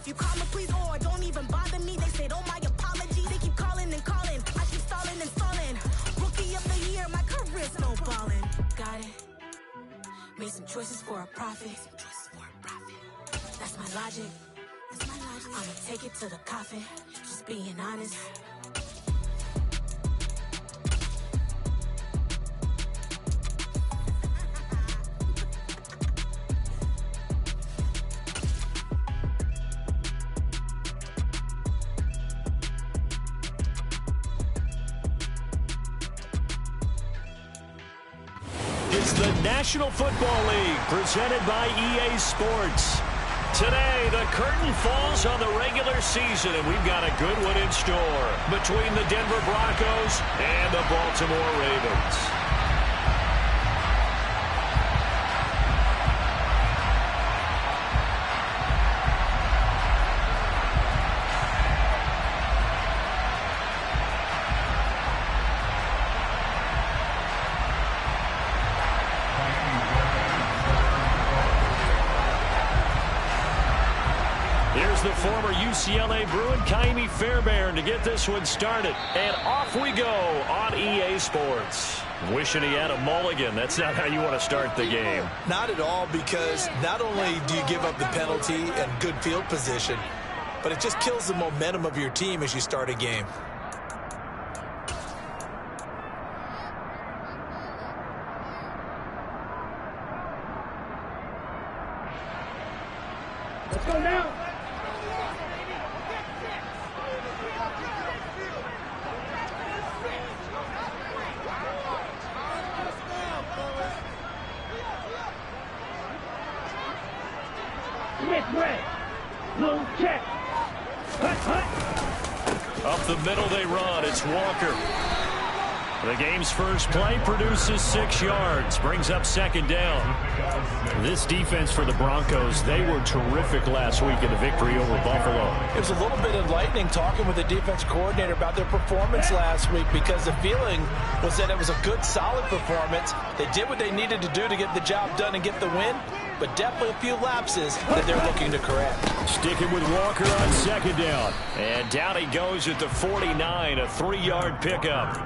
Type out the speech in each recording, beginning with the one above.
you call me, please, or don't even bother me. They said, oh, my apology. They keep calling and calling. I keep stalling and stalling. Rookie of the year, my career's snowballing. Got it. Made some choices for a profit. That's my logic. I'ma take it to the coffin. Just being honest. It's the National Football League presented by EA Sports. Today, the curtain falls on the regular season, and we've got a good one in store between the Denver Broncos and the Baltimore Ravens. Here's the former UCLA Bruin, Kaimi Fairbairn, to get this one started. And off we go on EA Sports. Wishing he had a mulligan. That's not how you want to start the game. Not at all, because not only do you give up the penalty and good field position, but it just kills the momentum of your team as you start a game. Let's go now. Little check. Up the middle they run. It's Walker. The game's first play produces 6 yards. Brings up second down. This defense for the Broncos, they were terrific last week in the victory over Buffalo. It was a little bit enlightening talking with the defense coordinator about their performance last week, because the feeling was that it was a good, solid performance. They did what they needed to do to get the job done and get the win, but definitely a few lapses that they're looking to correct. Sticking with Walker on second down. And down he goes at the 49, a 3-yard pickup.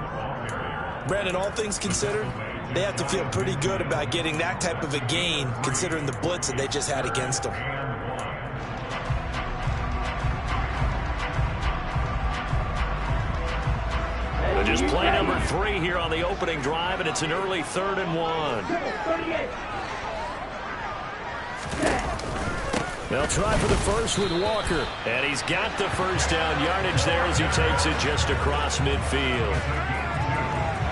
Brandon, all things considered, they have to feel pretty good about getting that type of a gain, considering the blitz that they just had against them. And just play number 3 here on the opening drive, and it's an early 3rd and 1. They'll try for the first with Walker. And he's got the first down yardage there as he takes it just across midfield.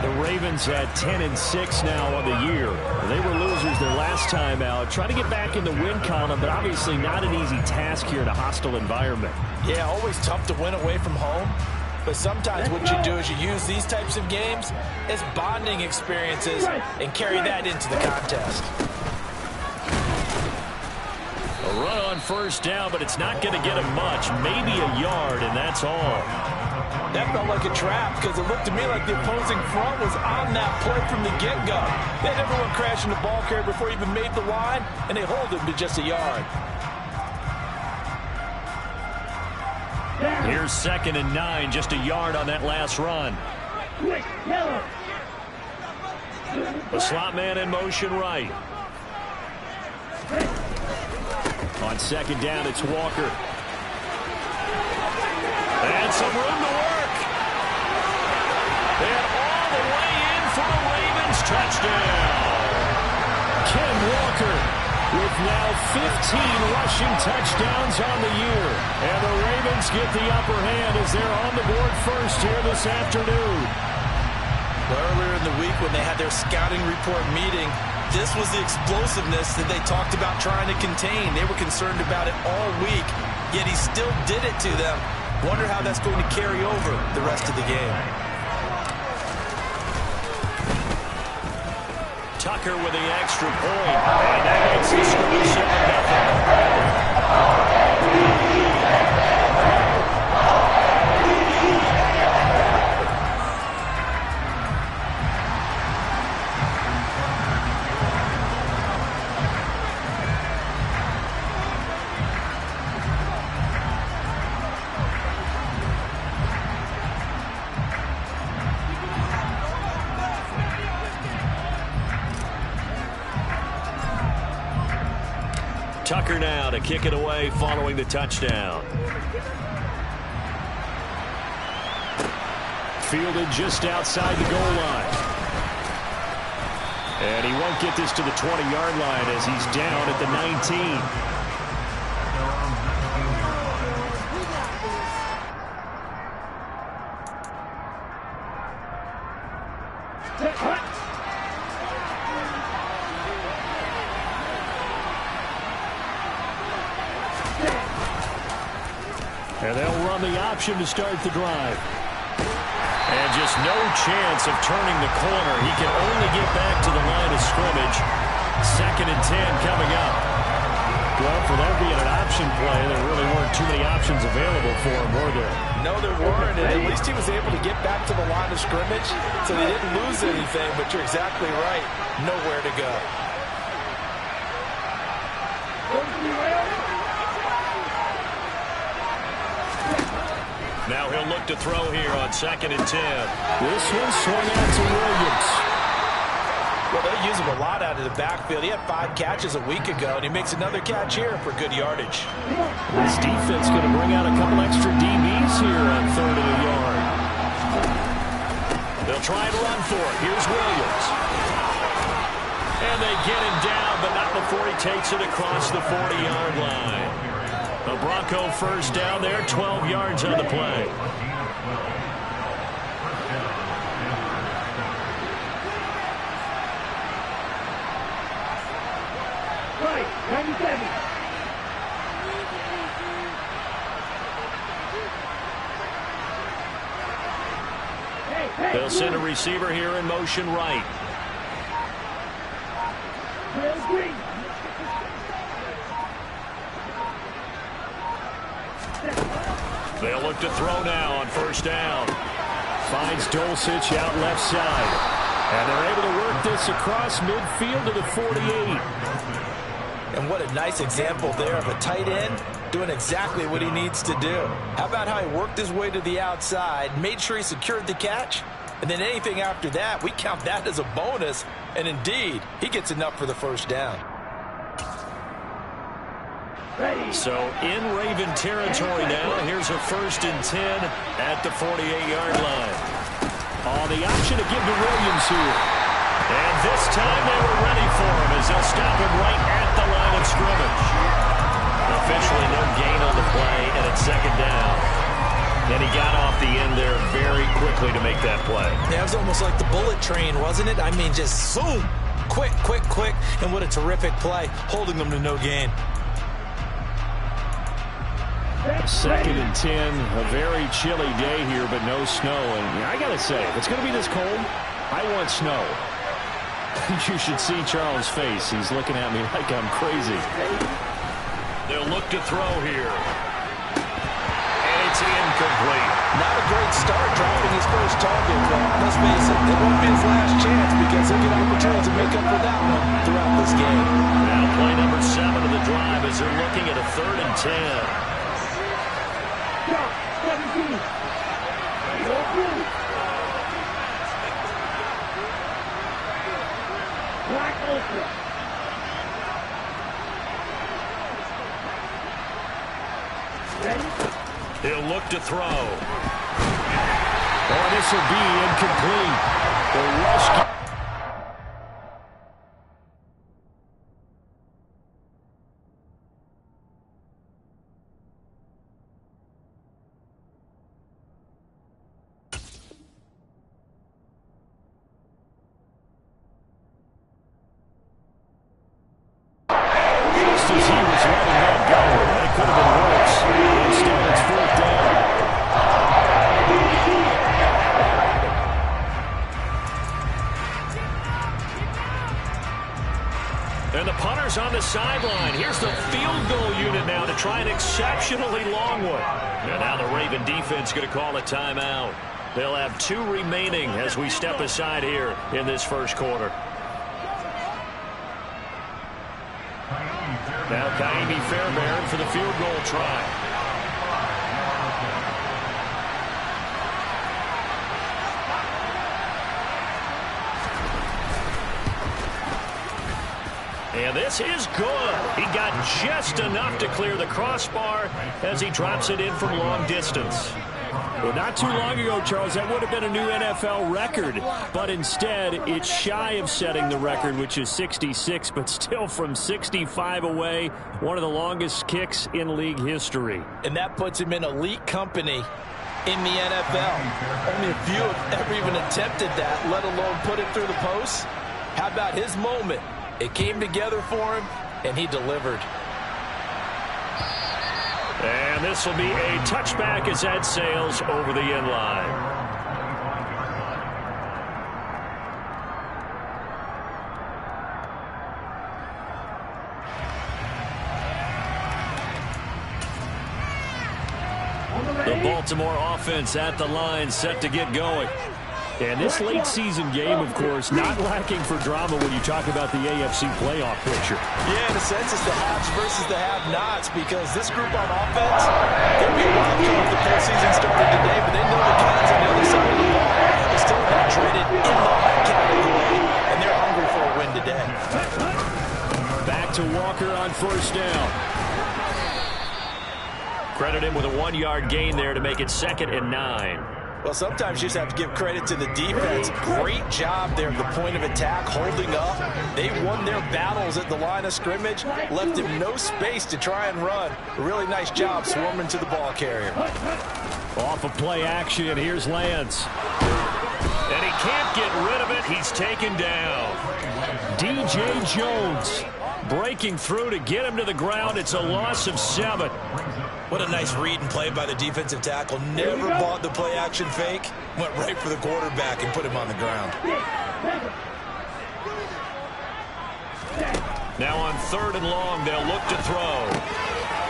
The Ravens at 10-6 now on the year. They were losers their last time out. Trying to get back in the win column, but obviously not an easy task here in a hostile environment. Yeah, always tough to win away from home. But sometimes what you do is you use these types of games as bonding experiences and carry that into the contest. A run on first down, but it's not going to get him much. Maybe a yard, and that's all. That felt like a trap, because it looked to me like the opposing front was on that play from the get-go. They had everyone crashing the ball carrier before he even made the line, and they hold him to just a yard. Here's 2nd and 9, just a yard on that last run. The slot man in motion right. On second down, it's Walker. And some room to work. And all the way in for a Ravens touchdown. Ken Walker with now 15 rushing touchdowns on the year. And the Ravens get the upper hand as they're on the board first here this afternoon. Well, earlier in the week when they had their scouting report meeting, this was the explosiveness that they talked about trying to contain. They were concerned about it all week, yet he still did it to them. Wonder how that's going to carry over the rest of the game. Tucker with the extra point, and that makes the score 7-0. Walker now to kick it away following the touchdown. Fielded just outside the goal line. And he won't get this to the 20-yard line as he's down at the 19. And they'll run the option to start the drive. And just no chance of turning the corner. He can only get back to the line of scrimmage. 2nd and 10 coming up. Well, for that being an option play, there really weren't too many options available for him, were there? No, there weren't, and at least he was able to get back to the line of scrimmage, so they didn't lose anything, but you're exactly right. Nowhere to go. Now he'll look to throw here on 2nd and 10. This one swung out to Williams. Well, they'll use him a lot out of the backfield. He had 5 catches a week ago, and he makes another catch here for good yardage. This defense going to bring out a couple extra DBs here on 3rd and a yard. They'll try and run for it. Here's Williams. And they get him down, but not before he takes it across the 40-yard line. A Bronco first down there, 12 yards on the play. Right, 97. They'll send a receiver here in motion right. Green. They'll look to throw now on 1st down. Finds Dulcich out left side. And they're able to work this across midfield to the 48. And what a nice example there of a tight end doing exactly what he needs to do. How about how he worked his way to the outside, made sure he secured the catch, and then anything after that, we count that as a bonus. And indeed, he gets enough for the 1st down. So in Raven territory now, here's a 1st and 10 at the 48-yard line. On the option to give to Williams here. And this time they were ready for him as they'll stop him right at the line of scrimmage. Officially no gain on the play, and it's 2nd down. And he got off the end there very quickly to make that play. Yeah, it was almost like the bullet train, wasn't it? I mean, just zoom. Quick, quick, quick. And what a terrific play, holding them to no gain. 2nd and 10, a very chilly day here, but no snow. And I got to say, if it's going to be this cold, I want snow. You should see Charles' face. He's looking at me like I'm crazy. They'll look to throw here. And it's incomplete. Not a great start dropping his first target, but let's face it, it won't be his last chance because he'll get opportunities to make up for that one throughout this game. Now play number 7 of the drive as they're looking at a 3rd and 10. Black Ultra. Ready? He'll look to throw. Oh, this will be incomplete. The rush. Just as he was letting that go, that could have been worse. Instead, it's 4th down. And the punter's on the sideline. Here's the field goal unit now to try an exceptionally long one. And now the Raven defense going to call a timeout. They'll have 2 remaining as we step aside here in this first quarter. Now Kaimi Fairbairn for the field goal try. And And this is good. He got just enough to clear the crossbar as he drops it in from long distance. Well, not too long ago, Charles, that would have been a new NFL record. But instead, it's shy of setting the record, which is 66, but still from 65 away, one of the longest kicks in league history. And that puts him in elite company in the NFL. Only a few have ever even attempted that, let alone put it through the post. How about his moment? It came together for him, and he delivered. And this will be a touchback as that sails over the end line. The Baltimore offense at the line, set to get going. And this late season game, of course, not lacking for drama when you talk about the AFC playoff picture. Yeah, in a sense, it's the haves versus the have-nots, because this group on offense, they'll be a wild card if the postseason started today, but they know the Cavs on the other side of the ball are still not traded in the high category, and they're hungry for a win today. Back to Walker on first down. Credit him with a 1-yard gain there to make it 2nd and 9. Well, sometimes you just have to give credit to the defense. Great job there at the point of attack, holding up. They won their battles at the line of scrimmage, left him no space to try and run. A really nice job swarming to the ball carrier. Off of play action, here's Lance. And he can't get rid of it. He's taken down. DJ Jones breaking through to get him to the ground. It's a loss of 7. What a nice read and play by the defensive tackle. Never bought the play action fake. Went right for the quarterback and put him on the ground. Now on 3rd and long, they'll look to throw.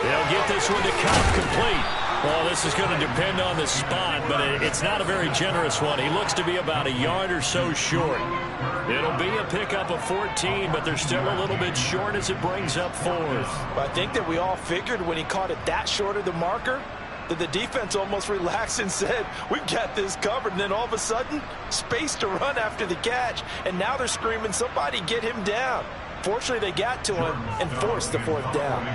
They'll get this one to Cobb complete. Well, this is going to depend on the spot, but it's not a very generous one. He looks to be about a yard or so short. It'll be a pickup of 14, but they're still a little bit short as it brings up 4th. I think that we all figured when he caught it that short of the marker that the defense almost relaxed and said, we've got this covered. And then all of a sudden, space to run after the catch. And now they're screaming, somebody get him down. Fortunately, they got to him and forced the 4th down.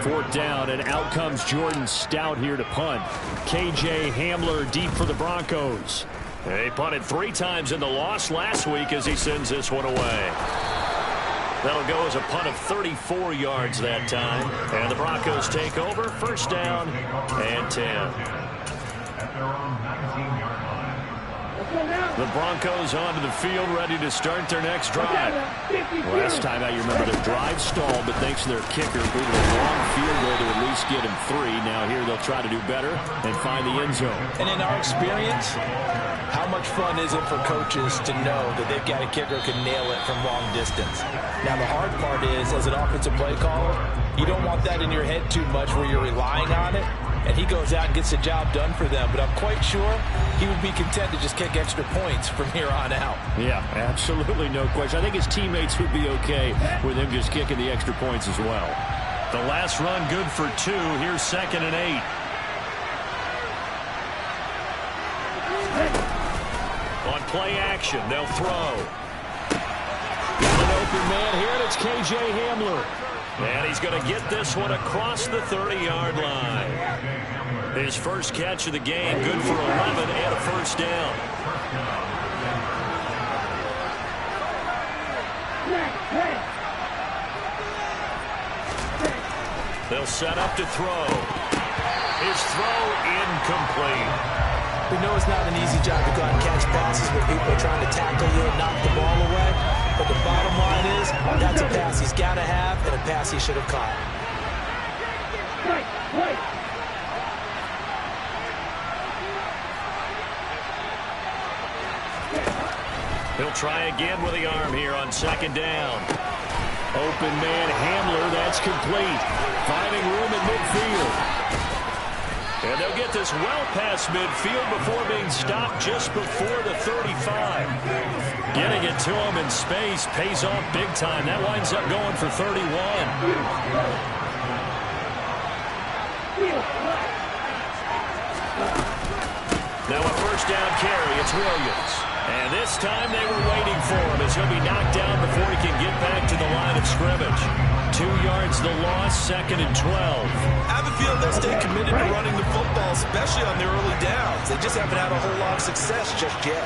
4th down, and out comes Jordan Stout here to punt. KJ Hamler deep for the Broncos. They punted 3 times in the loss last week as he sends this one away. That'll go as a punt of 34 yards that time. And the Broncos take over, 1st down and 10. The Broncos onto the field, ready to start their next drive. Last time out, you remember their drive stalled, but thanks to their kicker, booted a long field goal to at least get him 3. Now here they'll try to do better and find the end zone. And in our experience, how much fun is it for coaches to know that they've got a kicker who can nail it from long distance? Now the hard part is, as an offensive play caller, you don't want that in your head too much where you're relying on it. And he goes out and gets the job done for them. But I'm quite sure he would be content to just kick extra points from here on out. Yeah, absolutely no question. I think his teammates would be okay with him just kicking the extra points as well. The last run good for 2. Here's 2nd and 8. On play action, they'll throw. An open man here, and it's KJ Hamler. And he's going to get this one across the 30-yard line. His first catch of the game, good for 11 and a 1st down. They'll set up to throw. His throw incomplete. We know it's not an easy job to go out and catch passes when people are trying to tackle you and knock the ball away. But the bottom line is, that's a pass he's got to have and a pass he should have caught. He'll try again with the arm here on 2nd down. Open man Hamler, that's complete. Finding room in midfield. And they'll get this well past midfield before being stopped just before the 35. Getting it to him in space pays off big time. That winds up going for 31. Now a 1st down carry. It's Williams. And this time they were waiting for him as he'll be knocked down before he can get back to the line of scrimmage. 2 yards the loss, 2nd and 12. I have a feeling they'll stay committed to running the football, especially on their early downs. They just haven't had a whole lot of success just yet.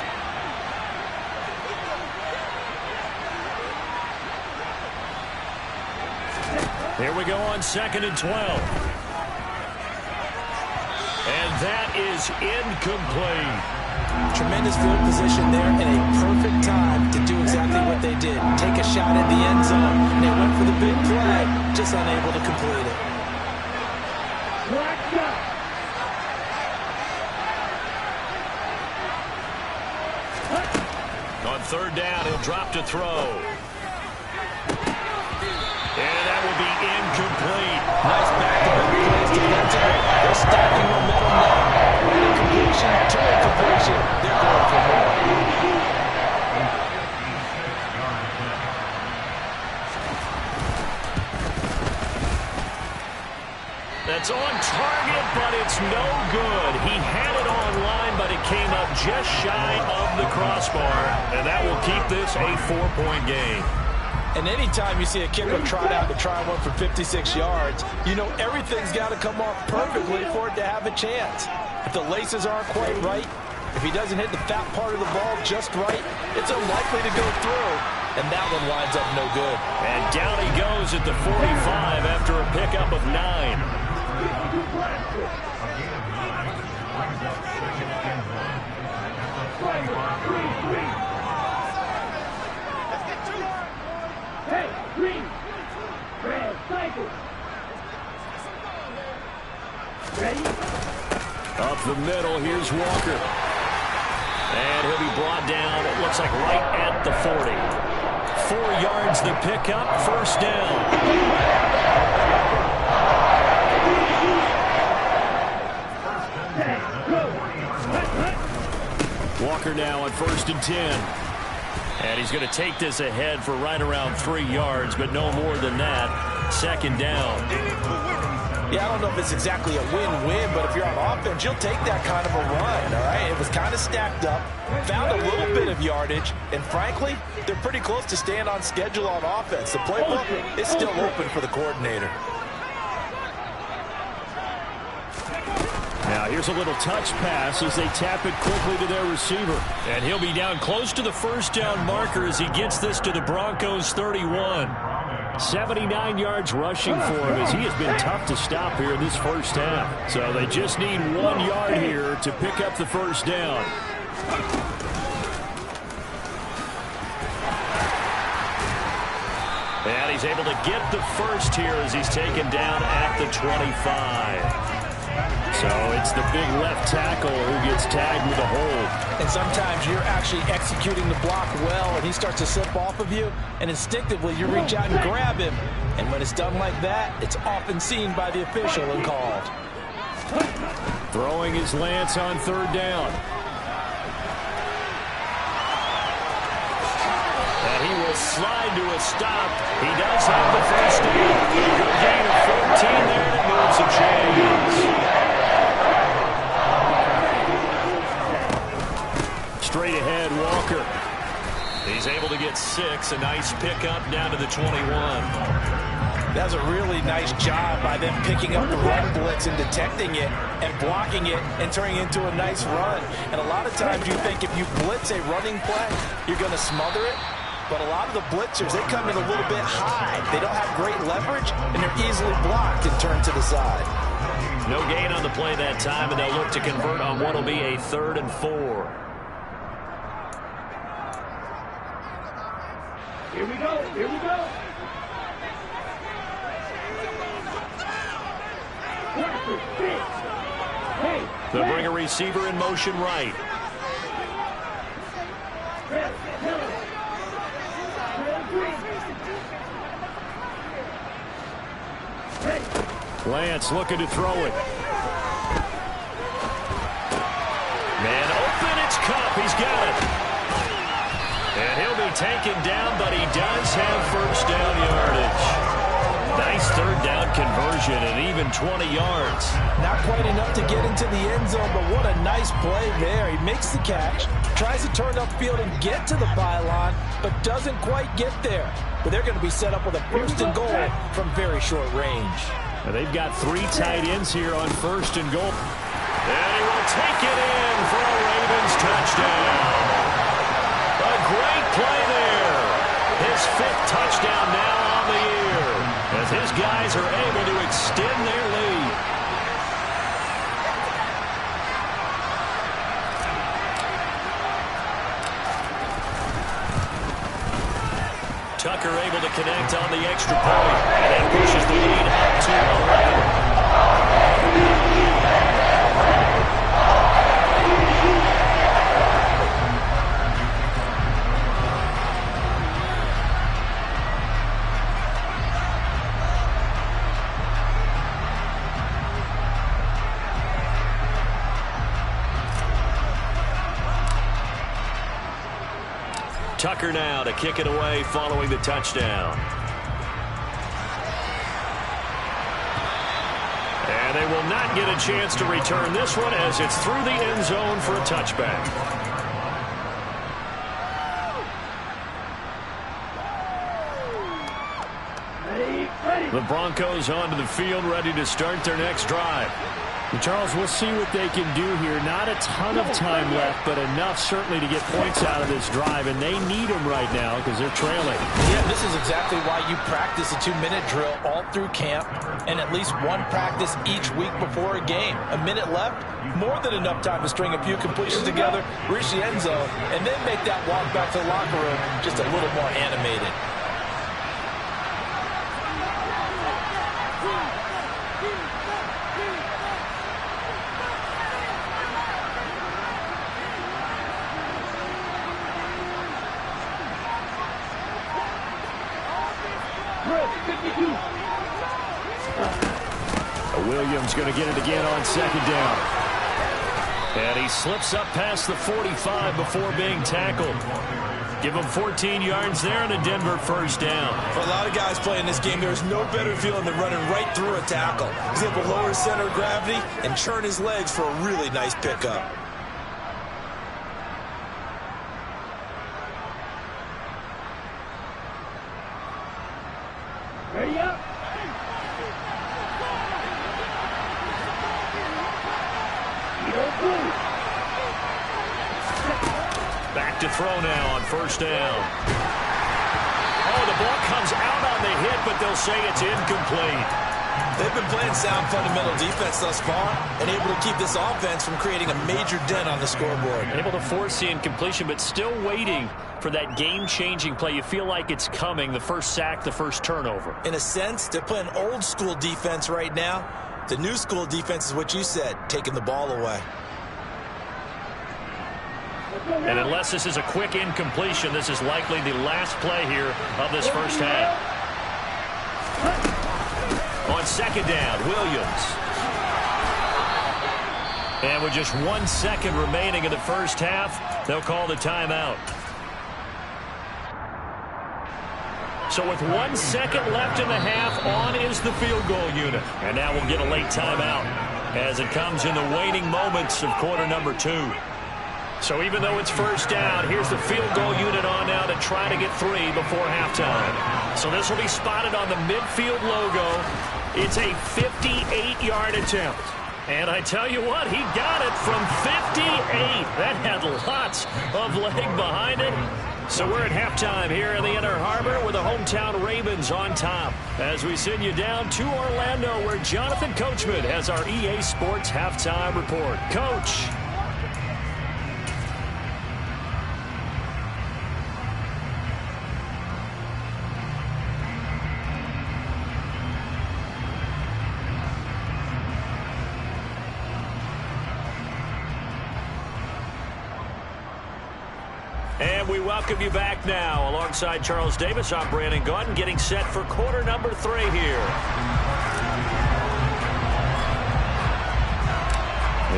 Here we go on 2nd and 12. And that is incomplete. Tremendous field position there and a perfect time to do exactly what they did. Take a shot at the end zone. And they went for the big play, just unable to complete it. On 3rd down, he'll drop to throw. And that will be incomplete. Nice back-to-back plays defensively. They're stacking momentum now. Incompletion to incompletion. They're going for more. That's on target, but it's no good. He had it on line, but it came up just shy of the crossbar. And that will keep this a 4-point game. And anytime you see a kicker trot out to try one for 56 yards, you know everything's got to come off perfectly for it to have a chance. If the laces aren't quite right, if he doesn't hit the fat part of the ball just right, it's unlikely to go through. And that one lines up no good. And down he goes at the 45 after a pickup of 9. Hey, green. Red, cycle. Ready? Up the middle, here's Walker. And he'll be brought down, it looks like right at the 40. 4 yards the pickup, 1st down. Walker now on 1st and 10. And he's going to take this ahead for right around 3 yards, but no more than that. 2nd down. Yeah, I don't know if it's exactly a win-win, but if you're on offense, you'll take that kind of a run, all right? It was kind of stacked up, found a little bit of yardage, and frankly, they're pretty close to staying on schedule on offense. The playbook is still open for the coordinator. Now here's a little touch pass as they tap it quickly to their receiver. And he'll be down close to the 1st down marker as he gets this to the Broncos 31. 79 yards rushing for him as he has been tough to stop here in this 1st half. So they just need 1 yard here to pick up the 1st down. And he's able to get the 1st here as he's taken down at the 25. So it's the big left tackle who gets tagged with a hold. And sometimes you're actually executing the block well, and he starts to slip off of you, and instinctively you reach out and grab him. And when it's done like that, it's often seen by the official and called. Throwing his Lance on 3rd down. And he will slide to a stop. He does have the 1st down. Good gain of 14 there, and it moves the chains. Straight ahead, Walker. He's able to get 6. A nice pickup down to the 21. That's a really nice job by them picking up the run blitz and detecting it and blocking it and turning it into a nice run. And a lot of times you think if you blitz a running play, you're going to smother it. But a lot of the blitzers, they come in a little bit high. They don't have great leverage, and they're easily blocked and turned to the side. No gain on the play that time, and they'll look to convert on what will be a 3rd and 4. Here we go. Here we go. Hey. They'll bring a receiver in motion right. Lance looking to throw it. Man open, it's Cup. He's got it. And he'll be taken down, but he does have 1st down yardage. Nice 3rd down conversion and even 20 yards. Not quite enough to get into the end zone, but what a nice play there. He makes the catch, tries to turn upfield and get to the pylon, but doesn't quite get there. But they're going to be set up with a first and goal from very short range. Now they've got 3 tight ends here on first and goal. And he will take it in for a Ravens touchdown. A great play there. His 5th touchdown now on the year, as his guys are able to extend their lead. Tucker able to connect on the extra point, and that pushes the lead up to 11. Tucker now to kick it away following the touchdown. And they will not get a chance to return this one as it's through the end zone for a touchback. The Broncos onto the field, ready to start their next drive. Charles, we'll see what they can do here. Not a ton of time left, but enough certainly to get points out of this drive, and they need them right now because they're trailing. Yeah, this is exactly why you practice a 2-minute drill all through camp and at least one practice each week before a game. A minute left, more than enough time to string a few completions together, reach the end zone, and then make that walk back to the locker room just a little more animated. Williams going to get it again on second down. And he slips up past the 45 before being tackled. Give him 14 yards there and a Denver first down. For a lot of guys playing this game, there's no better feeling than running right through a tackle. He's able to lower his center of gravity and churn his legs for a really nice pickup. Ready up. Back to throw now on first down. Oh, the ball comes out on the hit, but they'll say it's incomplete. They've been playing sound fundamental defense thus far and able to keep this offense from creating a major dent on the scoreboard. Able to force the incompletion, but still waiting for that game-changing play. You feel like it's coming, the first sack, the first turnover. In a sense, they're playing old-school defense right now. The new school defense is what you said, taking the ball away. And unless this is a quick incompletion, this is likely the last play here of this first half. On second down, Williams. And with just 1 second remaining in the first half, they'll call the timeout. So with 1 second left in the half, on is the field goal unit. And now we'll get a late timeout as it comes in the waning moments of quarter number 2. So even though it's first down, here's the field goal unit on now to try to get 3 before halftime. So this will be spotted on the midfield logo. It's a 58-yard attempt. And I tell you what, he got it from 58. That had lots of leg behind it. So we're at halftime here in the Inner Harbor with the hometown Ravens on top, as we send you down to Orlando, where Jonathan Coachman has our EA Sports halftime report. Coach. And we welcome you back now. Alongside Charles Davis, I'm Brandon Gaudin, getting set for quarter number 3 here.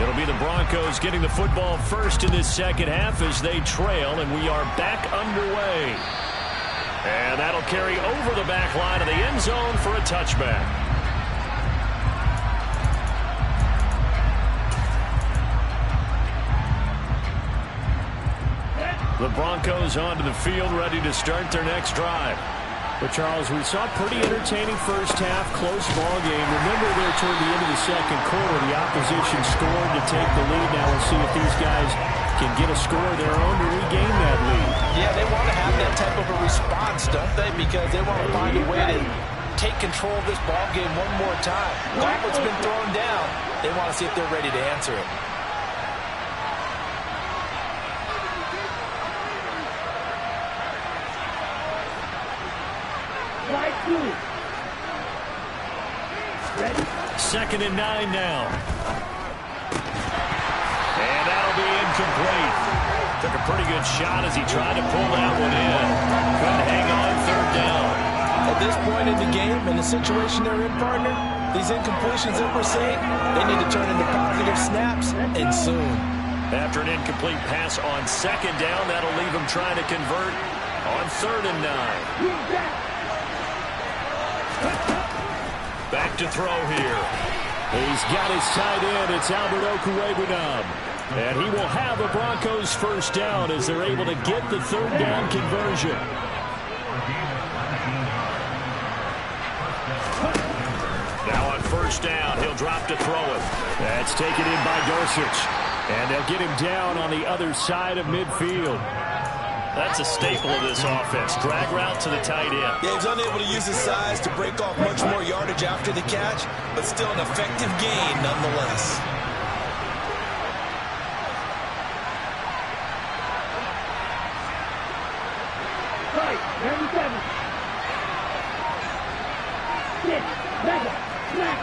It'll be the Broncos getting the football first in this second half as they trail, and we are back underway. And that'll carry over the back line of the end zone for a touchback. The Broncos onto the field, ready to start their next drive. But, Charles, we saw a pretty entertaining first half, close ball game. Remember there toward the end of the second quarter, the opposition scored to take the lead. Now we'll see if these guys can get a score of their own to regain that lead. Yeah, they want to have that type of a response, don't they? Because they want to find a way to take control of this ball game one more time. Gauntlet's been thrown down. They want to see if they're ready to answer it. Second and 9 now. And that'll be incomplete. Took a pretty good shot as he tried to pull that one in. Couldn't hang on third down. At this point in the game, in the situation they're in, partner, these incompletions that we're seeing, they need to turn into positive snaps, and soon. After an incomplete pass on second down, that'll leave him trying to convert on third and 9. Back to throw here. He's got his tight end. It's Albert Okwuegbunam. And he will have a Broncos first down as they're able to get the third down conversion. Now on first down, he'll drop to throw it. That's taken in by Dulcich. And they'll get him down on the other side of midfield. That's a staple of this offense. Drag route to the tight end. Yeah, he's unable to use his size to break off much more yardage after the catch, but still an effective gain nonetheless. Right, 97. Sit, back up, smack,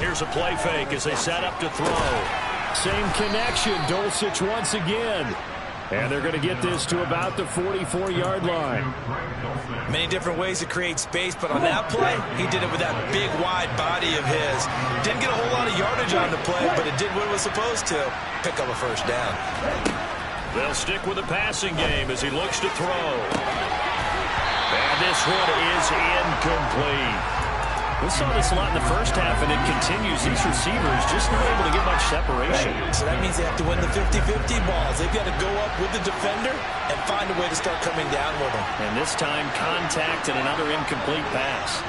Here's a play fake as they set up to throw. Same connection. Dulcich once again. And they're going to get this to about the 44-yard line. Many different ways to create space, but on that play, he did it with that big, wide body of his. Didn't get a whole lot of yardage on the play, but it did what it was supposed to. Pick up a first down. They'll stick with the passing game as he looks to throw. And this one is incomplete. We saw this a lot in the first half, and it continues. These receivers just not able to get much separation. Right. So that means they have to win the 50-50 balls. They've got to go up with the defender and find a way to start coming down with them. And this time, contact and another incomplete pass.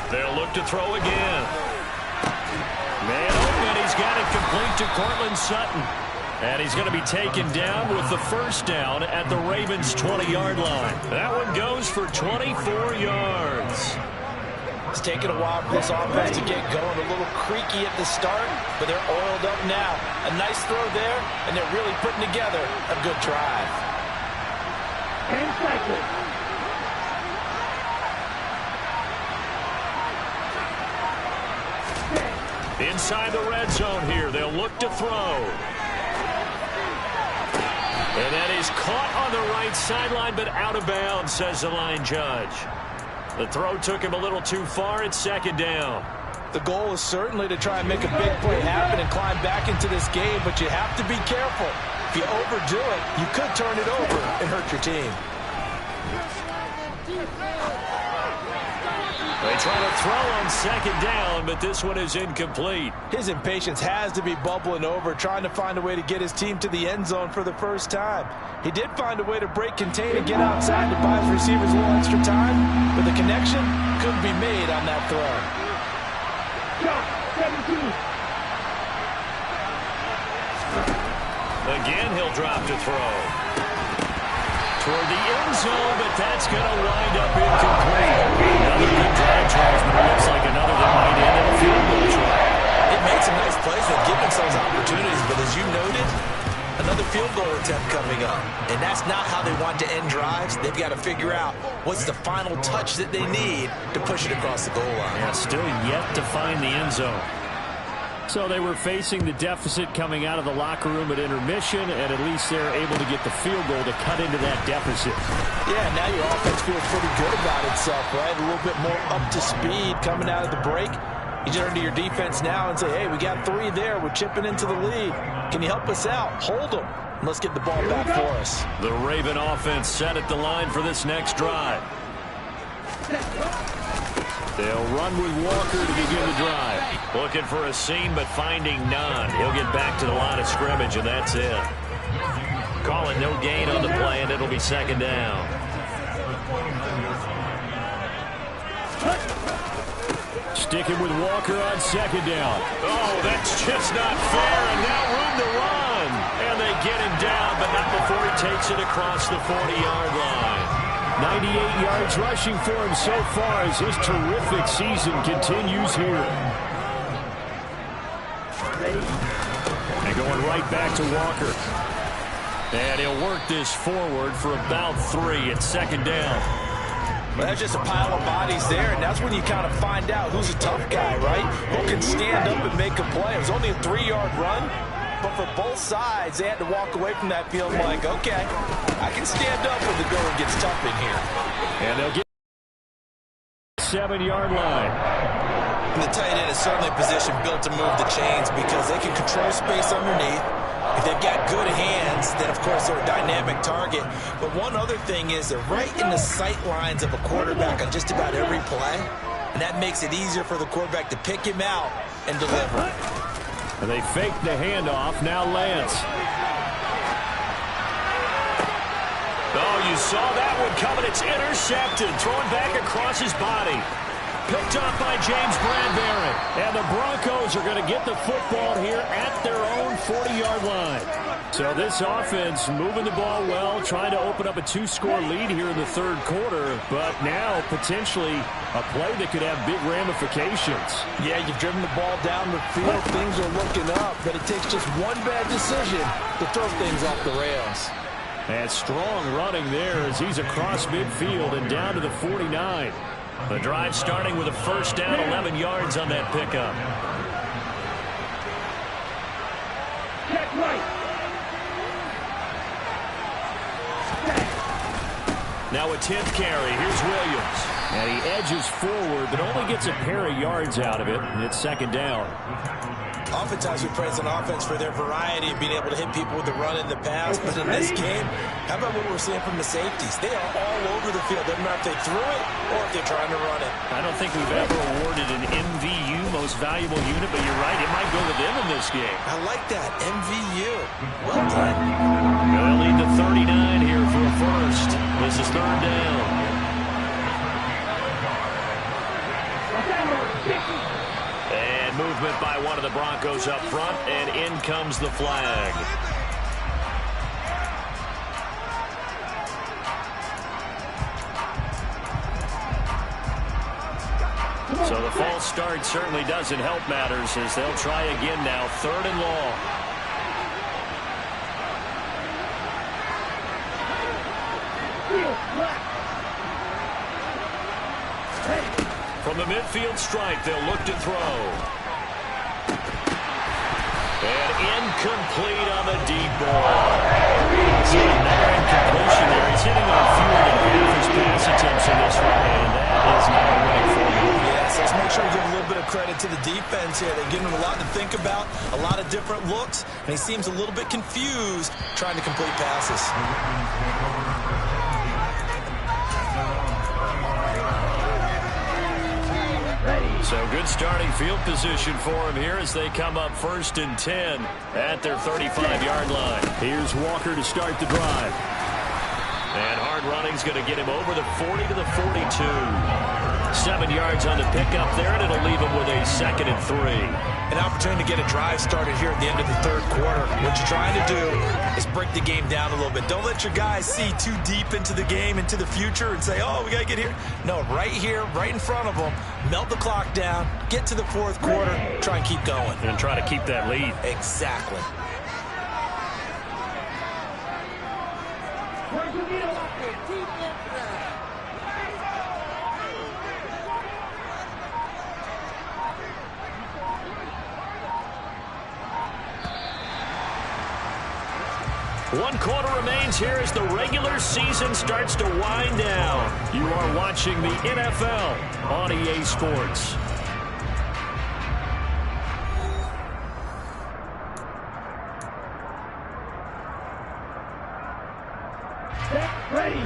They'll look to throw again. Man open. He's got it complete to Cortland Sutton. And he's going to be taken down with the first down at the Ravens' 20-yard line. That one goes for 24 yards. It's taken a while for this offense to get going. A little creaky at the start, but they're oiled up now. A nice throw there, and they're really putting together a good drive. and cycle. Inside the red zone here. They'll look to throw. And that is caught on the right sideline, but out of bounds, says the line judge. The throw took him a little too far. It's second down. The goal is certainly to try and make a big play happen and climb back into this game, but you have to be careful. If you overdo it, you could turn it over and hurt your team. They try to throw on second down, but this one is incomplete. His impatience has to be bubbling over, trying to find a way to get his team to the end zone for the first time. He did find a way to break contain and get outside to buy his receivers a little extra time, but the connection couldn't be made on that throw. Shot, 17. Again, he'll drop to throw. Toward the end zone, but that's going to wind up incomplete. Another good drive, Charles, but it looks like another that might end in a field goal try. It made some nice plays that give themselves opportunities, but as you noted, another field goal attempt coming up. And that's not how they want to end drives. They've got to figure out what's the final touch that they need to push it across the goal line. Yeah, still yet to find the end zone. So they were facing the deficit coming out of the locker room at intermission, and at least they're able to get the field goal to cut into that deficit. Yeah, now your offense feels pretty good about itself, right? A little bit more up to speed coming out of the break. You turn to your defense now and say, hey, we got 3 there. We're chipping into the lead. Can you help us out? Hold them. Let's get the ball back for us. The Raven offense set at the line for this next drive. They'll run with Walker to begin the drive. Looking for a seam, but finding none. He'll get back to the line of scrimmage, and that's it. Calling no gain on the play, and it'll be second down. Sticking with Walker on second down. Oh, that's just not fair, and now room to run. And they get him down, but not before he takes it across the 40-yard line. 98 yards rushing for him so far as his terrific season continues here. And going right back to Walker. And he'll work this forward for about 3 at second down. Well, that's just a pile of bodies there, and that's when you kind of find out who's a tough guy, right? Who can stand up and make a play. It was only a 3-yard run, but for both sides, they had to walk away from that field like, okay, I can stand up when the going gets tough in here. And they'll get 7-yard line. And the tight end is certainly a position built to move the chains because they can control space underneath. If they've got good hands, then, of course, they're a dynamic target. But one other thing is they're right in the sight lines of a quarterback on just about every play, and that makes it easier for the quarterback to pick him out and deliver. And they fake the handoff. Now Lance. Oh, you saw that one coming. It's intercepted. Throwing back across his body. Picked up by James Bradbury. And the Broncos are going to get the football here at their own 40-yard line. So this offense moving the ball well, trying to open up a 2-score lead here in the third quarter, but now potentially a play that could have big ramifications. Yeah, you've driven the ball down the field. Things are looking up, but it takes just one bad decision to throw things off the rails. And strong running there as he's across midfield and down to the 49. The drive starting with a first down, 11 yards on that pickup. Check right. Now a 10th carry. Here's Williams. And he edges forward, but only gets a pair of yards out of it, and it's second down. Oftentimes we praise an offense for their variety of being able to hit people with the run in the pass, but in this game, how about what we're seeing from the safeties? They are all over the field. Doesn't matter if they threw it or if they're trying to run it. I don't think we've ever awarded an MVU, most valuable unit, but you're right, it might go to them in this game. I like that, MVU. Well done. They'll lead the 39 here for a first. This is third down. Movement by one of the Broncos up front, and in comes the flag. So the false start certainly doesn't help matters as they'll try again now, third and long. From the midfield strike, they'll look to throw. And incomplete on the deep ball. So another incompletion there. He's hitting on fewer than half his pass attempts in this one, and that is not a winning formula. Yes, let's make sure we give a little bit of credit to the defense here. They're giving him a lot to think about, a lot of different looks, and he seems a little bit confused trying to complete passes. So good starting field position for him here as they come up first and 10 at their 35-yard line. Here's Walker to start the drive. And hard running's going to get him over the 40 to the 42. 7 yards on the pickup there, and it'll leave him with a second and 3. An opportunity to get a drive started here at the end of the third quarter. What you're trying to do is break the game down a little bit. Don't let your guys see too deep into the game, into the future, and say, oh, we got to get here. No, right here, right in front of them, melt the clock down, get to the fourth quarter, try and keep going. And try to keep that lead. Exactly. One quarter remains here as the regular season starts to wind down. You are watching the NFL on EA Sports. Set, ready.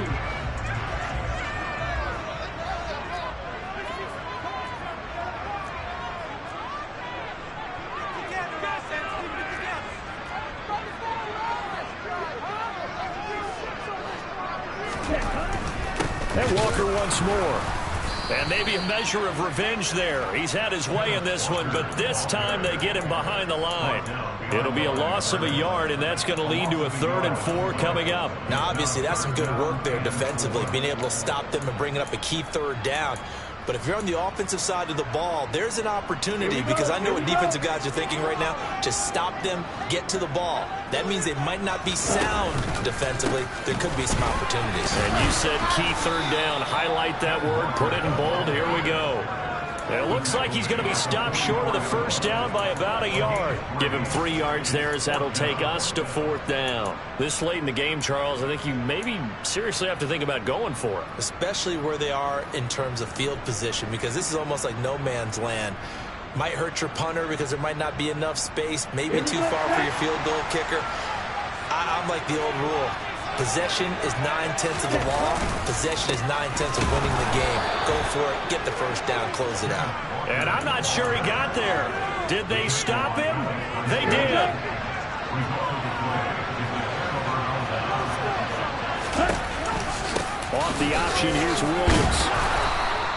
And Walker once more. And maybe a measure of revenge there. He's had his way in this one, but this time they get him behind the line. It'll be a loss of a yard, and that's going to lead to a 3rd and 4 coming up. Now, obviously, that's some good work there defensively, being able to stop them and bringing up a key 3rd down. But if you're on the offensive side of the ball, there's an opportunity, because I know what defensive guys are thinking right now. Just stop them, get to the ball. That means they might not be sound defensively. There could be some opportunities. And you said key 3rd down. Highlight that word. Put it in bold. Here we go. It looks like he's going to be stopped short of the 1st down by about a yard. Give him 3 yards there, as that'll take us to 4th down. This late in the game, Charles, I think you maybe seriously have to think about going for it. Especially where they are in terms of field position, because this is almost like no man's land. Might hurt your punter because there might not be enough space, maybe too far for your field goal kicker. I'm like the old rule. Possession is 9/10 of the law. Possession is 9/10 of winning the game. Go for it. Get the 1st down. Close it out. And I'm not sure he got there. Did they stop him? They did. Off the option, here's Williams.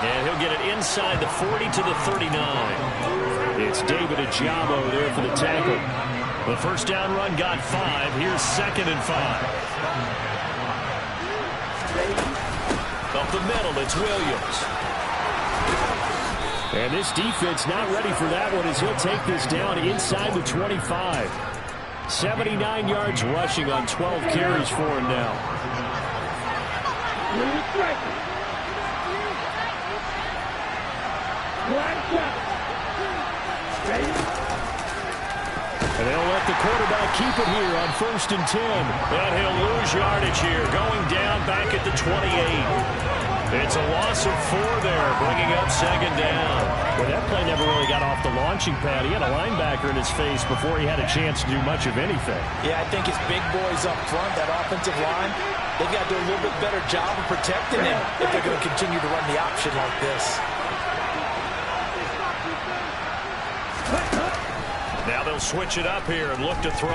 And he'll get it inside the 40 to the 39. It's David Ajabo there for the tackle. The 1st down run got 5. Here's 2nd and 5. Up the middle, it's Williams. And this defense not ready for that one, as he'll take this down inside the 25. 79 yards rushing on 12 carries for him now. And they'll let the quarterback keep it here on 1st and 10. And he'll lose yardage here, going down back at the 28. It's a loss of 4 there, bringing up 2nd down. Well, that play never really got off the launching pad. He had a linebacker in his face before he had a chance to do much of anything. Yeah, I think his big boys up front, that offensive line, they've got to do a little bit better job of protecting him if they're going to continue to run the option like this. Now they'll switch it up here and look to throw.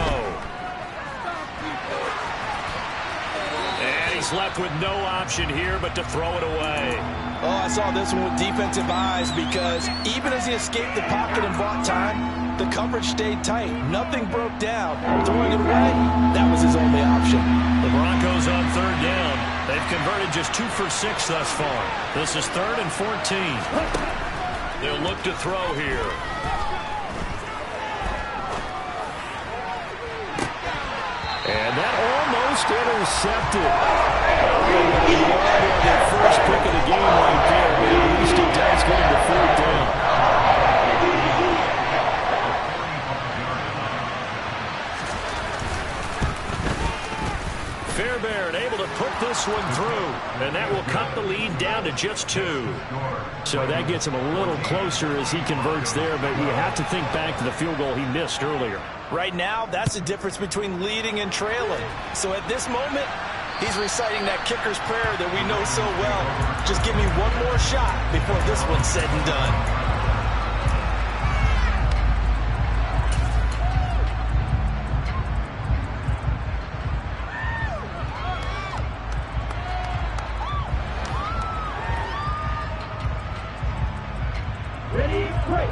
And he's left with no option here but to throw it away. Oh, I saw this one with defensive eyes, because even as he escaped the pocket and bought time, the coverage stayed tight. Nothing broke down. Throwing it away, that was his only option. The Broncos on 3rd down. They've converted just 2 for 6 thus far. This is 3rd and 14. They'll look to throw here. And that almost intercepted. Their first pick of the game right there, but at least it does get him to 4th down. Fairbairn able to put this one through, and that will cut the lead down to just 2. So that gets him a little closer as he converts there, but you have to think back to the field goal he missed earlier. Right now, that's the difference between leading and trailing. So at this moment, he's reciting that kicker's prayer that we know so well. Just give me one more shot before this one's said and done.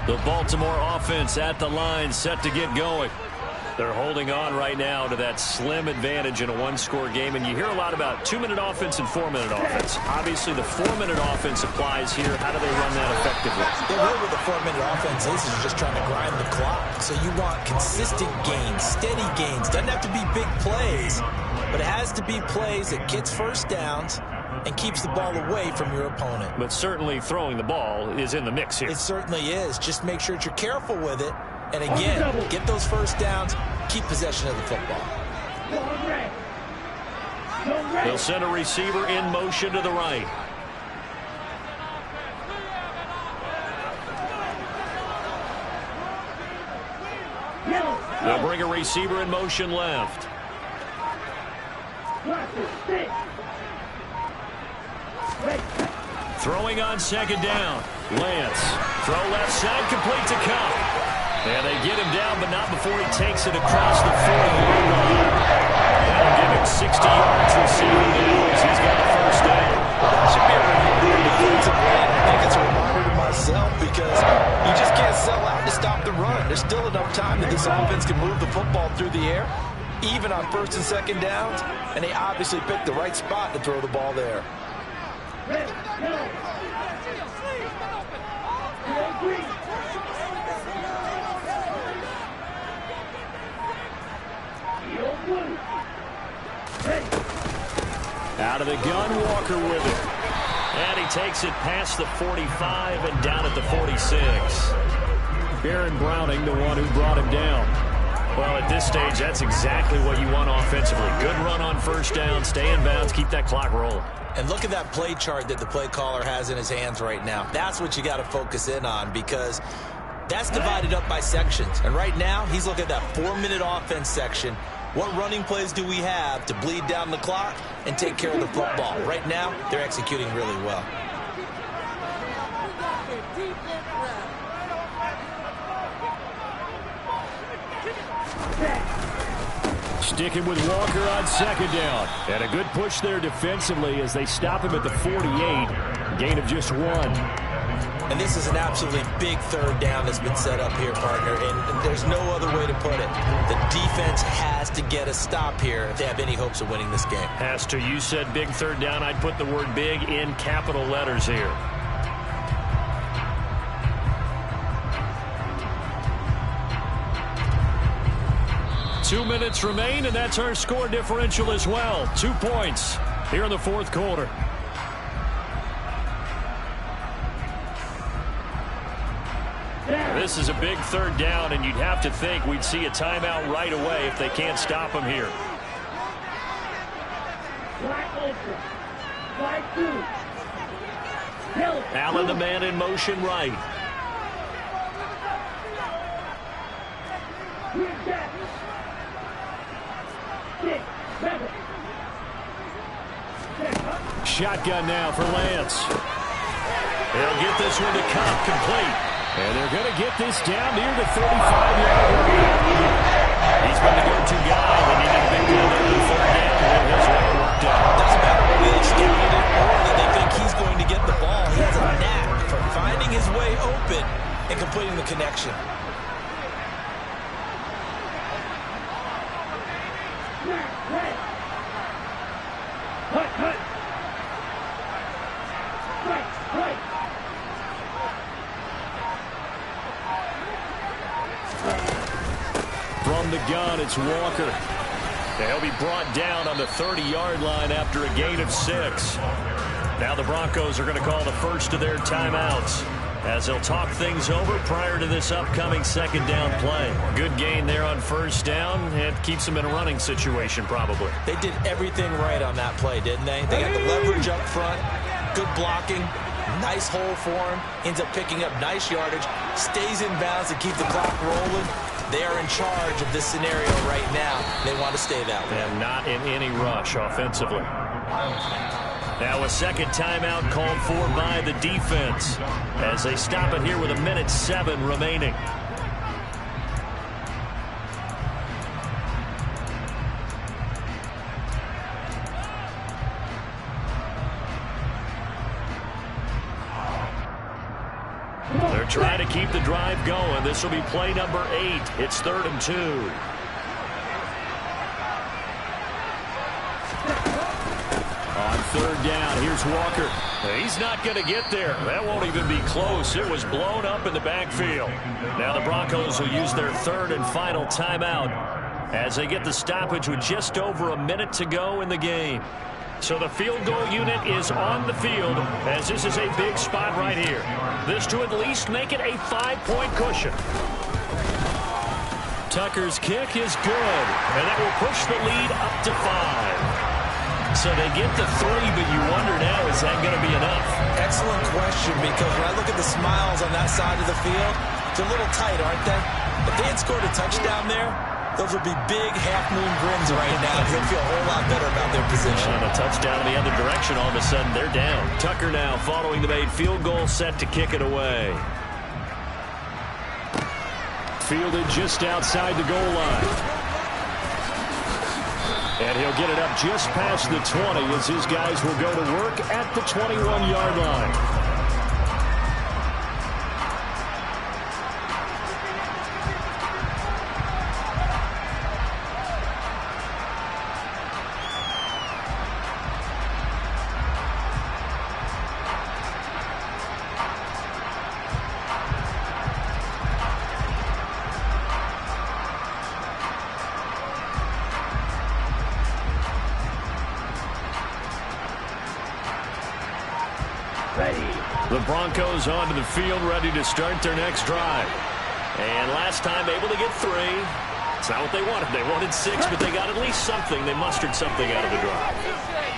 The Baltimore offense at the line, set to get going. They're holding on right now to that slim advantage in a 1-score game, and you hear a lot about 2-minute offense and 4-minute offense. Obviously, the 4-minute offense applies here. How do they run that effectively? Yeah, really what the 4-minute offense is just trying to grind the clock. So you want consistent gains, steady gains. Doesn't have to be big plays, but it has to be plays that gets 1st downs and keeps the ball away from your opponent. But certainly throwing the ball is in the mix here. It certainly is. Just make sure that you're careful with it. And again, get those 1st downs, keep possession of the football. They'll send a receiver in motion to the right. They'll bring a receiver in motion left. Throwing on second down. Lance. Throw left side, complete to Cup. And they get him down, but not before he takes it across the 40-yard line. That'll give him 60 yards receiving now as he's got the first down. That should be a reminder to defensive line. I think it's a reminder to myself because you just can't sell out to stop the run. There's still enough time that this offense can move the football through the air, even on first and second downs, and they obviously picked the right spot to throw the ball there. Out of the gun, Walker with it. And he takes it past the 45 and down at the 46. Baron Browning, the one who brought him down. Well, at this stage, that's exactly what you want offensively. Good run on first down, stay in bounds, keep that clock rolling. And look at that play chart that the play caller has in his hands right now. That's what you got to focus in on because that's divided up by sections. And right now, he's looking at that 4-minute offense section. What running plays do we have to bleed down the clock and take care of the football? Right now, they're executing really well. Sticking with Walker on second down. And a good push there defensively as they stop him at the 48. Gain of just 1. And this is an absolutely big third down that's been set up here, partner, and there's no other way to put it. The defense has to get a stop here if they have any hopes of winning this game. Has to. You said big third down. I'd put the word big in capital letters here. Two minutes remain, and that's our score differential as well. 2 points here in the fourth quarter. This is a big third down, and you'd have to think we'd see a timeout right away if they can't stop him here. Allen, the man in motion right. Shotgun now for Lance. They'll get this one to Cup, complete. And they're going to get this down near the 35-yard line. He's been the go-to guy. They need a big play there on third down to have his way worked out. Doesn't matter whether they scouted it or that they think he's going to get the ball. He has a knack for finding his way open and completing the connection. From the gun, it's Walker. They'll be brought down on the 30-yard line after a gain of 6. Now the Broncos are going to call the first of their timeouts as they'll talk things over prior to this upcoming second down play. Good gain there on first down. It keeps them in a running situation probably. They did everything right on that play, didn't they? They got the leverage up front, good blocking, nice hole for him, ends up picking up nice yardage, stays in bounds to keep the clock rolling. They are in charge of this scenario right now. They want to stay that way. And not in any rush offensively. Now a second timeout called for by the defense as they stop it here with 1:07 remaining. They're trying to keep the drive going. This will be play number 8. It's 3rd and 2. On third down, here's Walker. He's not going to get there. That won't even be close. It was blown up in the backfield. Now the Broncos will use their third and final timeout as they get the stoppage with just over a minute to go in the game. So the field goal unit is on the field as this is a big spot right here. This to at least make it a 5-point cushion. Tucker's kick is good, and that will push the lead up to 5. So they get the 3, but you wonder now, is that going to be enough? Excellent question, because when I look at the smiles on that side of the field, it's a little tight, aren't they? If they had scored a touchdown there, Those will be big half-moon grins right now. He'll feel a whole lot better about their position. And a touchdown in the other direction. All of a sudden, they're down. Tucker now following the made field goal, set to kick it away. Fielded just outside the goal line. And he'll get it up just past the 20 as his guys will go to work at the 21-yard line. The Broncos onto the field, ready to start their next drive. And last time able to get 3. It's not what they wanted. They wanted 6, but they got at least something. They mustered something out of the drive.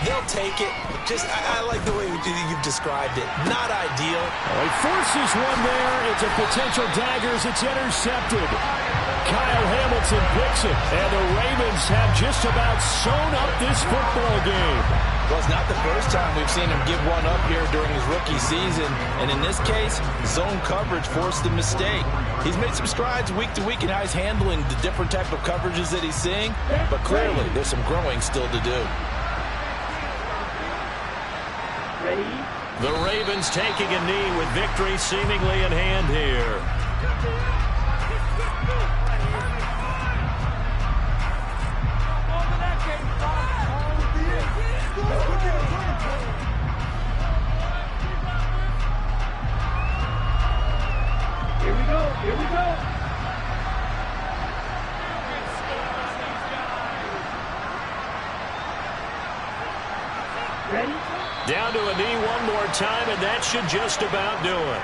They'll take it. I like the way you've described it. Not ideal. He forces one there. It's a potential dagger as it's intercepted. Kyle Hamilton picks it. And the Ravens have just about sewn up this football game. Well, it's not the first time we've seen him give one up here during his rookie season. And in this case, zone coverage forced the mistake. He's made some strides week to week in how he's handling the different type of coverages that he's seeing. But clearly, there's some growing still to do. The Ravens taking a knee with victory seemingly in hand here. Here we go. Ready? Down to a knee one more time, and that should just about do it.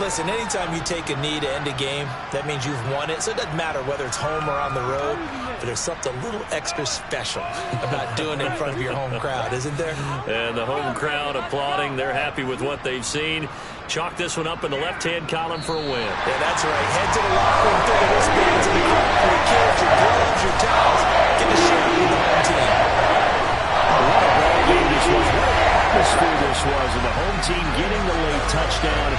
Listen, anytime you take a knee to end a game, that means you've won it. So it doesn't matter whether it's home or on the road, but there's something a little extra special about doing it in front of your home crowd, isn't there? And the home crowd applauding. They're happy with what they've seen. Chalk this one up in the left-hand column for a win. Yeah, that's right. Head to the locker room, throw the wristbands in the crowd for your kids, your gloves, your towels. Get to share with the home team. What a ball game this was. What an atmosphere this was. And the home team getting the late touchdown,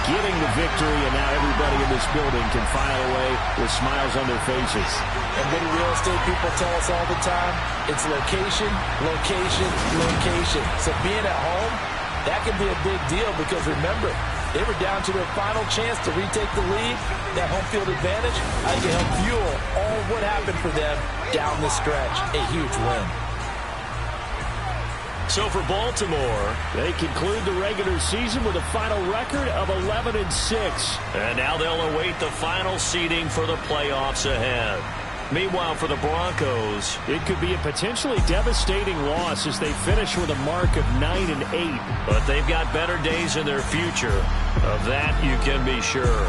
getting the victory, and now everybody in this building can file away with smiles on their faces. And what do real estate people tell us all the time? It's location, location, location. So being at home, that can be a big deal because remember, they were down to their final chance to retake the lead. That home field advantage, I think it helped fuel all what happened for them down the stretch. A huge win. So for Baltimore, they conclude the regular season with a final record of 11-6. And now they'll await the final seeding for the playoffs ahead. Meanwhile, for the Broncos, it could be a potentially devastating loss as they finish with a mark of 9-8. But they've got better days in their future. Of that, you can be sure.